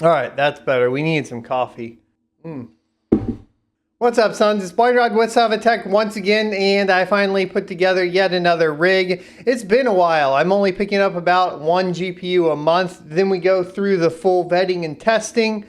All right, that's better. We need some coffee. What's up, sons? It's Boydrod with Tech once again, and I finally put together yet another rig. It's been a while. I'm only picking up about one GPU a month. Then we go through the full vetting and testing,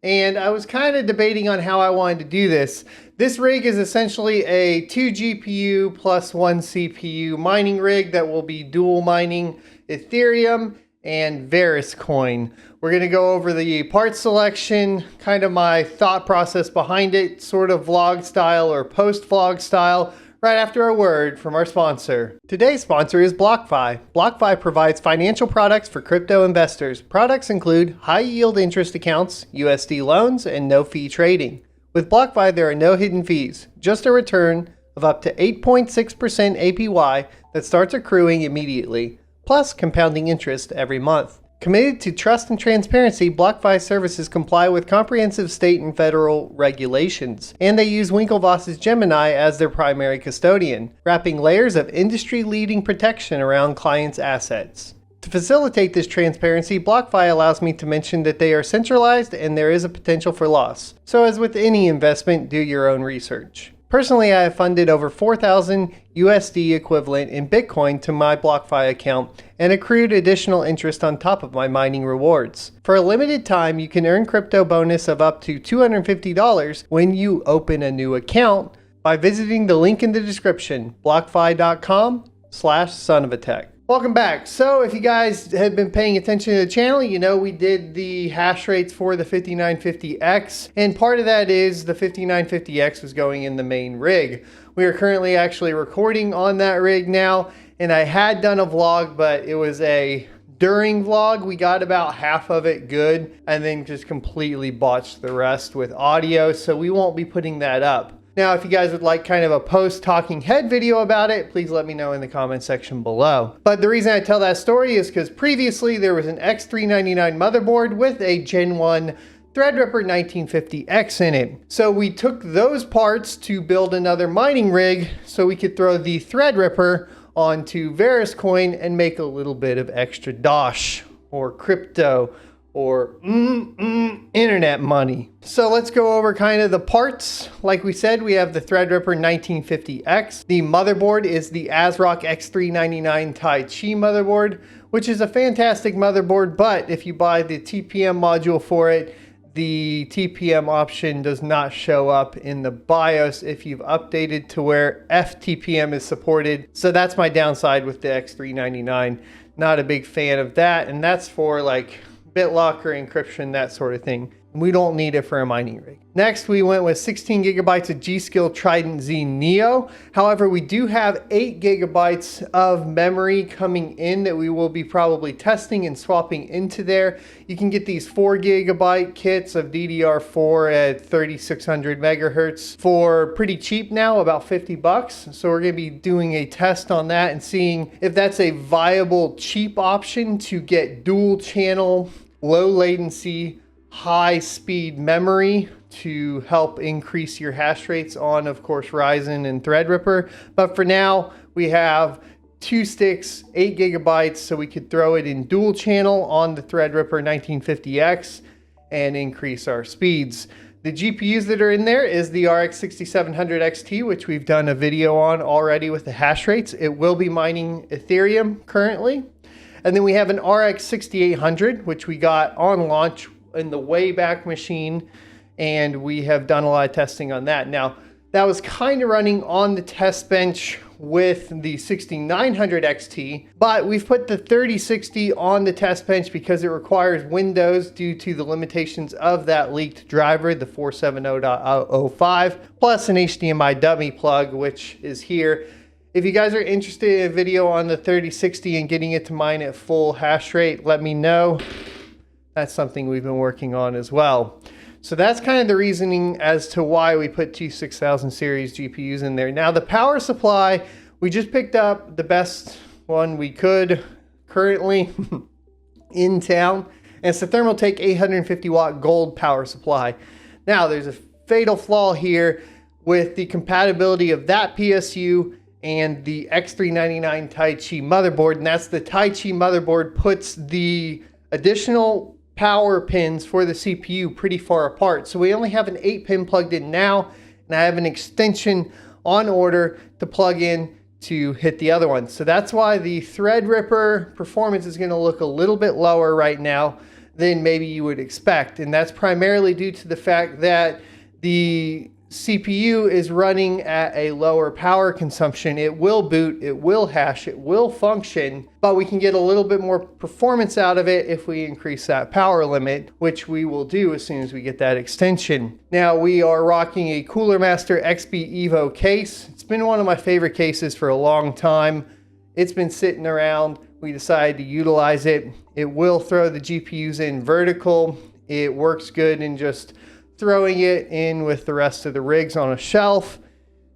and I was kind of debating on how I wanted to do this. This rig is essentially a 2 GPU plus 1 CPU mining rig that will be dual mining Ethereum and Verus coin. We're going to go over the part selection, kind of my thought process behind it, sort of vlog style or post vlog style, right after a word from our sponsor. Today's sponsor is BlockFi. BlockFi provides financial products for crypto investors. Products include high yield interest accounts, USD loans, and no fee trading. With BlockFi, there are no hidden fees, just a return of up to 8.6% APY that starts accruing immediately, plus compounding interest every month. Committed to trust and transparency, BlockFi services comply with comprehensive state and federal regulations, and they use Winklevoss's Gemini as their primary custodian, wrapping layers of industry-leading protection around clients' assets. To facilitate this transparency, BlockFi allows me to mention that they are centralized and there is a potential for loss. So as with any investment, do your own research. Personally, I have funded over 4,000 USD equivalent in Bitcoin to my BlockFi account and accrued additional interest on top of my mining rewards. For a limited time, you can earn crypto bonus of up to $250 when you open a new account by visiting the link in the description, blockfi.com/sonofatech. Welcome back. So if you guys have been paying attention to the channel, you know we did the hash rates for the 5950X, and part of that is the 5950X was going in the main rig. We are currently actually recording on that rig now, and I had done a vlog, but it was a during vlog. We got about half of it good and then just completely botched the rest with audio, so we won't be putting that up. Now, if you guys would like kind of a post talking head video about it, please let me know in the comment section below. But the reason I tell that story is because previously there was an X399 motherboard with a Gen 1 Threadripper 1950X in it. So we took those parts to build another mining rig so we could throw the Threadripper onto Verus coin and make a little bit of extra dosh or crypto or internet money. So let's go over kind of the parts. Like we said, we have the Threadripper 1950X. The motherboard is the ASRock X399 Tai Chi motherboard, which is a fantastic motherboard, but if you buy the TPM module for it, the TPM option does not show up in the BIOS if you've updated to where FTPM is supported. So that's my downside with the X399. Not a big fan of that, and that's for like BitLocker encryption, that sort of thing. We don't need it for a mining rig. Next, we went with 16 gigabytes of G.Skill Trident Z Neo. However, we do have 8 gigabytes of memory coming in that we will be probably testing and swapping into there. You can get these 4 gigabyte kits of DDR4 at 3600 megahertz for pretty cheap now, about 50 bucks. So we're going to be doing a test on that and seeing if that's a viable, cheap option to get dual channel, low latency, high speed memory to help increase your hash rates on, of course, Ryzen and Threadripper. But for now, we have 2 sticks, 8 gigabytes, so we could throw it in dual channel on the Threadripper 1950X and increase our speeds. The GPUs that are in there is the RX 6700 XT, which we've done a video on already with the hash rates. It will be mining Ethereum currently. And then we have an RX 6800, which we got on launch in the Wayback Machine, and we have done a lot of testing on that. Now, that was kind of running on the test bench with the 6900 XT, but we've put the 3060 on the test bench because it requires Windows due to the limitations of that leaked driver, the 470.005, plus an HDMI dummy plug, which is here. If you guys are interested in a video on the 3060 and getting it to mine at full hash rate, let me know. That's something we've been working on as well. So that's kind of the reasoning as to why we put 2 6000 series GPUs in there. Now the power supply, we just picked up the best one we could currently in town. And it's the Thermaltake 850 watt gold power supply. Now there's a fatal flaw here with the compatibility of that PSU and the X399 Tai Chi motherboard. And that's the Tai Chi motherboard puts the additional power pins for the CPU pretty far apart. So we only have an 8-pin plugged in now, and I have an extension on order to plug in to hit the other one. So that's why the Threadripper performance is going to look a little bit lower right now than maybe you would expect. And that's primarily due to the fact that the CPU is running at a lower power consumption. It will boot, it will hash, it will function, but we can get a little bit more performance out of it if we increase that power limit, which we will do as soon as we get that extension. Now we are rocking a Cooler Master XB Evo case. It's been one of my favorite cases for a long time. It's been sitting around. We decided to utilize it. It will throw the GPUs in vertical. It works good in just throwing it in with the rest of the rigs on a shelf,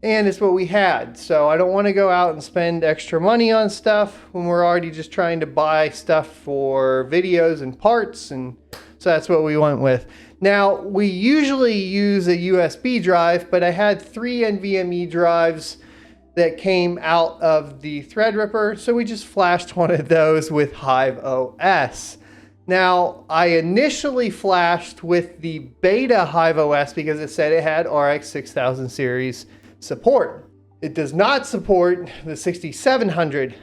and it's what we had. So I don't want to go out and spend extra money on stuff when we're already just trying to buy stuff for videos and parts, and so that's what we went with. Now we usually use a USB drive, but I had 3 NVMe drives that came out of the Threadripper, so we just flashed one of those with Hive OS. Now, I initially flashed with the beta Hive OS because it said it had RX 6000 series support. It does not support the 6700.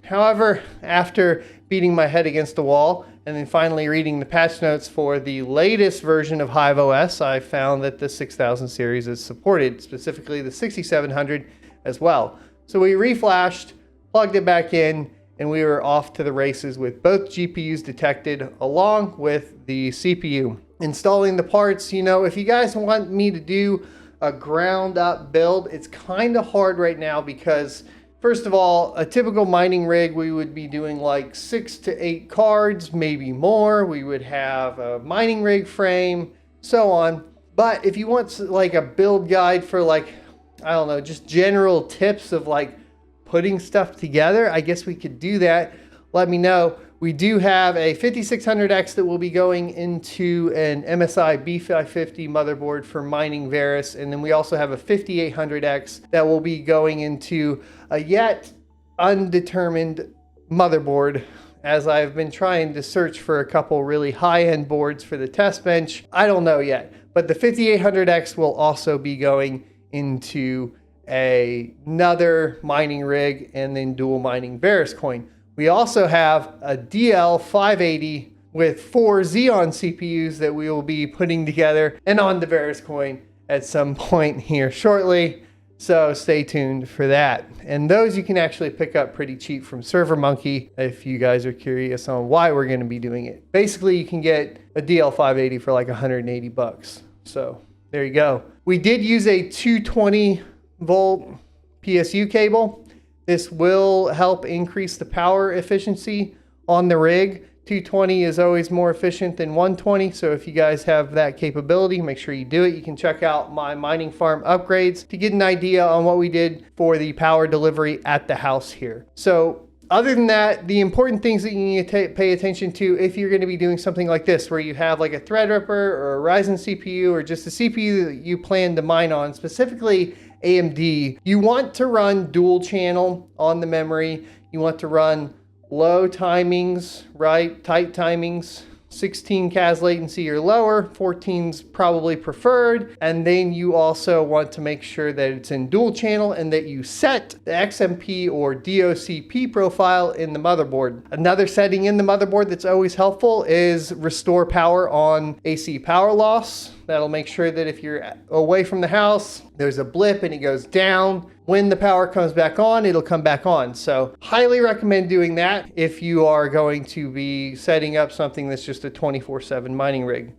However, after beating my head against the wall and then finally reading the patch notes for the latest version of Hive OS, I found that the 6000 series is supported, specifically the 6700 as well. So we reflashed, plugged it back in, and we were off to the races with both GPUs detected along with the CPU. Installing the parts, you know, if you guys want me to do a ground up build, it's kind of hard right now because first of all, a typical mining rig, we would be doing like 6 to 8 cards, maybe more. We would have a mining rig frame, so on. But if you want like a build guide for like, I don't know, just general tips of like putting stuff together, I guess we could do that. Let me know. We do have a 5600X that will be going into an MSI B550 motherboard for mining Verus, and then we also have a 5800X that will be going into a yet undetermined motherboard, as I've been trying to search for a couple really high-end boards for the test bench. I don't know yet, but the 5800X will also be going into another mining rig and then dual mining Verus coin. We also have a DL580 with 4 Xeon CPUs that we will be putting together and on the Verus coin at some point here shortly. So stay tuned for that. And those you can actually pick up pretty cheap from ServerMonkey if you guys are curious on why we're going to be doing it. Basically, you can get a DL580 for like 180 bucks. So there you go. We did use a 220 volt PSU cable. This will help increase the power efficiency on the rig. 220 is always more efficient than 120, so if you guys have that capability, make sure you do it. You can check out my mining farm upgrades to get an idea on what we did for the power delivery at the house here. So other than that, the important things that you need to pay attention to if you're going to be doing something like this, where you have like a Threadripper or a Ryzen CPU or just a CPU that you plan to mine on, specifically AMD, you want to run dual channel on the memory. You want to run low timings, right? Tight timings, 16 CAS latency or lower, 14's probably preferred. And then you also want to make sure that it's in dual channel and that you set the XMP or DOCP profile in the motherboard. Another setting in the motherboard that's always helpful is restore power on AC power loss. That'll make sure that if you're away from the house, there's a blip and it goes down. When the power comes back on, it'll come back on. So highly recommend doing that if you are going to be setting up something that's just a 24/7 mining rig.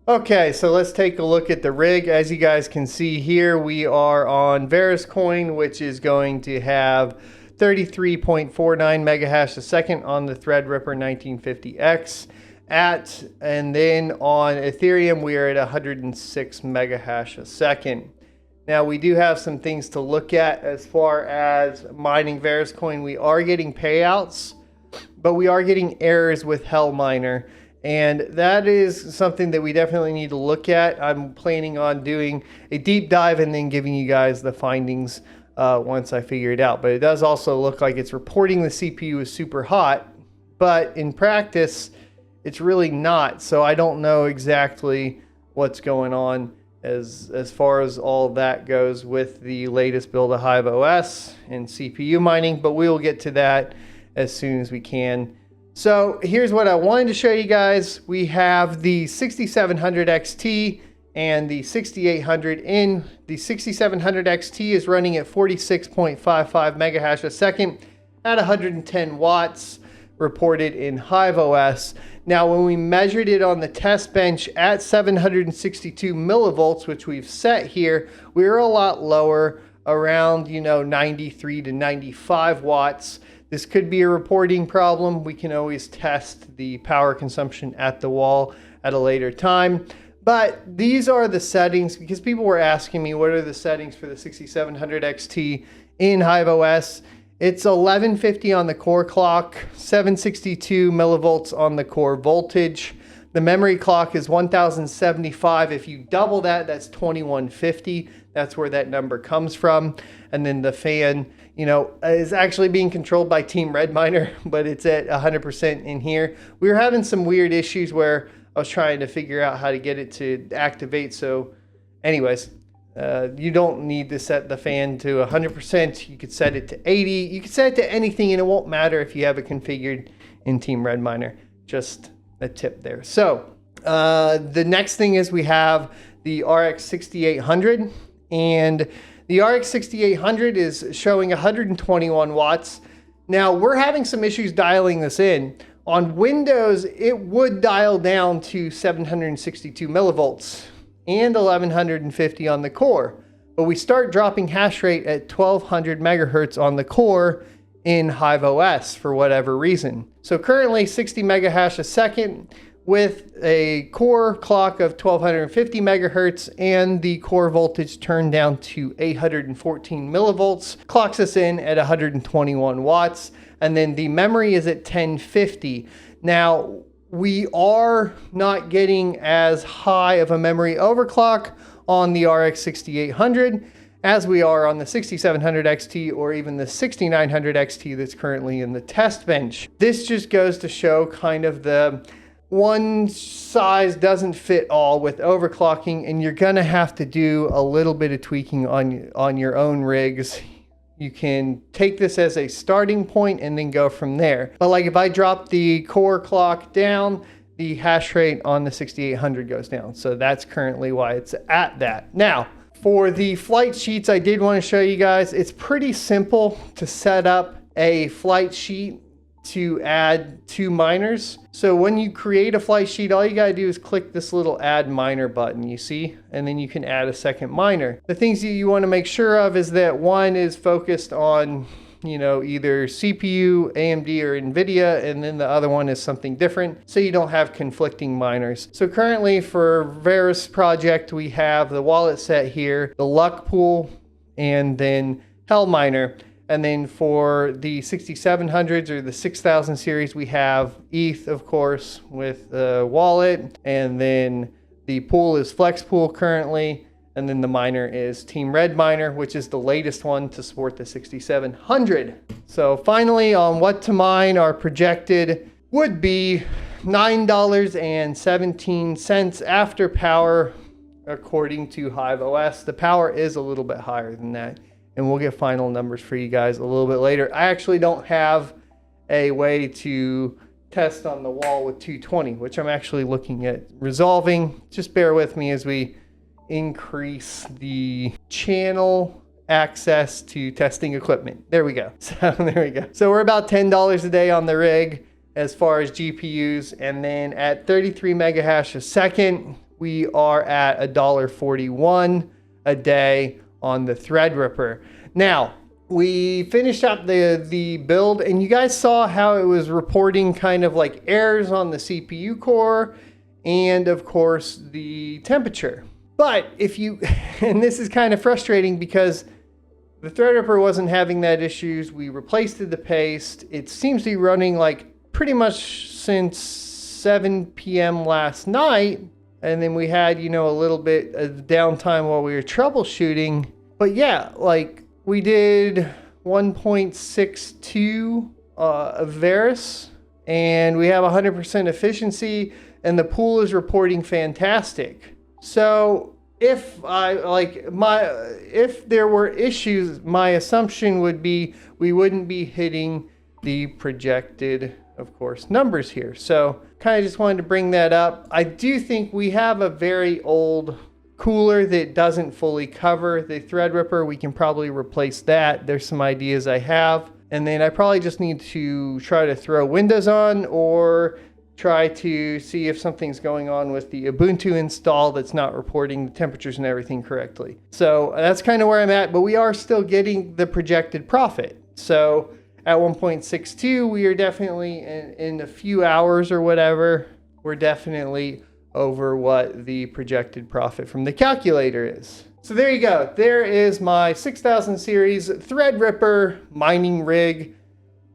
Okay, so let's take a look at the rig. As you guys can see here, we are on Verus coin, which is going to have 33.49 megahash a second on the Threadripper 1950X. And then on Ethereum, we are at 106 megahash a second. Now we do have some things to look at as far as mining Verus coin. We are getting payouts, but we are getting errors with Hell Miner. And that is something that we definitely need to look at. I'm planning on doing a deep dive and then giving you guys the findings once I figure it out. But it does also look like it's reporting the CPU is super hot, but in practice, it's really not. So I don't know exactly what's going on as far as all that goes with the latest build of Hive OS and CPU mining, but we will get to that as soon as we can. So here's what I wanted to show you guys. We have the 6700 XT and the 6800 in. The 6700 XT is running at 46.55 mega hash a second at 110 watts reported in Hive OS. Now, when we measured it on the test bench at 762 millivolts, which we've set here, we were a lot lower, around 93 to 95 watts. This could be a reporting problem. We can always test the power consumption at the wall at a later time. But these are the settings, because people were asking me what are the settings for the 6700 XT in Hive OS. It's 1150 on the core clock, 762 millivolts on the core voltage. The memory clock is 1075. If you double that, that's 2150. That's where that number comes from. And then the fan, is actually being controlled by Team Redminer, but it's at 100% in here. We were having some weird issues where I was trying to figure out how to get it to activate. So anyways, you don't need to set the fan to 100%. You could set it to 80. You could set it to anything, and it won't matter if you have it configured in Team Redminer. Just a tip there. So the next thing is we have the RX 6800, and the RX 6800 is showing 121 watts. Now we're having some issues dialing this in. On Windows, it would dial down to 762 millivolts and 1150 on the core, but we start dropping hash rate at 1200 megahertz on the core in Hive OS for whatever reason. So currently 60 mega hash a second with a core clock of 1250 megahertz, and the core voltage turned down to 814 millivolts, clocks us in at 121 watts, and then the memory is at 1050. Now, we are not getting as high of a memory overclock on the RX 6800 as we are on the 6700 XT or even the 6900 XT that's currently in the test bench. This just goes to show kind of the one size doesn't fit all with overclocking, and you're gonna have to do a little bit of tweaking on your own rigs. You can take this as a starting point and then go from there. But like if I drop the core clock down, the hash rate on the 6800 goes down. So that's currently why it's at that. Now, for the flight sheets, I did want to show you guys, it's pretty simple to set up a flight sheet to add 2 miners. So when you create a flight sheet, all you gotta do is click this little add miner button, you see, and then you can add a second miner. The things that you wanna make sure of is that one is focused on, either CPU, AMD, or NVIDIA, and then the other one is something different, so you don't have conflicting miners. So currently for Verus project, we have the wallet set here, the luck pool, and then Hell Miner. And then for the 6700s or the 6000 series, we have ETH, of course, with the wallet. And then the pool is Flex Pool currently. And then the miner is Team Redminer, which is the latest one to support the 6700. So finally, on what to mine, our projected would be $9.17 after power, according to Hive OS. The power is a little bit higher than that, and we'll get final numbers for you guys a little bit later. I actually don't have a way to test on the wall with 220, which I'm actually looking at resolving. Just bear with me as we increase the channel access to testing equipment. There we go. So we're about $10 a day on the rig as far as GPUs, and then at 33 mega hash a second, we are at $1.41 a day on the Threadripper. Now, we finished up the build, and you guys saw how it was reporting kind of like errors on the CPU core and of course the temperature. But if you, and this is kind of frustrating because the Threadripper wasn't having that issues. We replaced the paste. It seems to be running like pretty much since 7 p.m. last night. And then we had, a little bit of downtime while we were troubleshooting. But yeah, like we did 1.62 of Verus, and we have 100% efficiency, and the pool is reporting fantastic. So if if there were issues, my assumption would be we wouldn't be hitting the projected, of course, numbers here. So kind of just wanted to bring that up. I do think we have a very old cooler that doesn't fully cover the Threadripper. We can probably replace that. There's some ideas I have. And then I probably just need to try to throw Windows on, or try to see if something's going on with the Ubuntu install that's not reporting the temperatures and everything correctly. So that's kind of where I'm at, but we are still getting the projected profit. So at 1.62, we are definitely in a few hours or whatever, we're definitely over what the projected profit from the calculator is. So there you go. There is my 6000 series Threadripper mining rig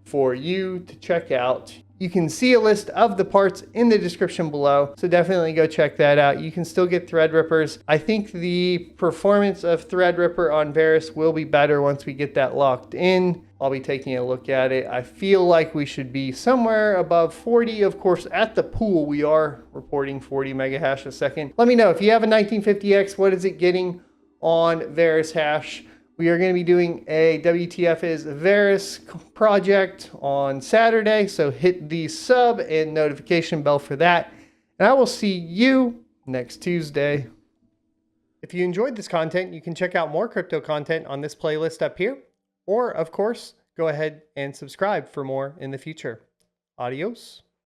for you to check out. You can see a list of the parts in the description below, so definitely go check that out. You can still get Threadrippers. I think the performance of Threadripper on Verus will be better once we get that locked in. I'll be taking a look at it. I feel like we should be somewhere above 40. Of course, at the pool, we are reporting 40 mega hash a second. Let me know if you have a 1950X, what is it getting on Verus hash? We are going to be doing a WTF is Verus project on Saturday, so hit the sub and notification bell for that. And I will see you next Tuesday. If you enjoyed this content, you can check out more crypto content on this playlist up here. Or, of course, go ahead and subscribe for more in the future. Adios.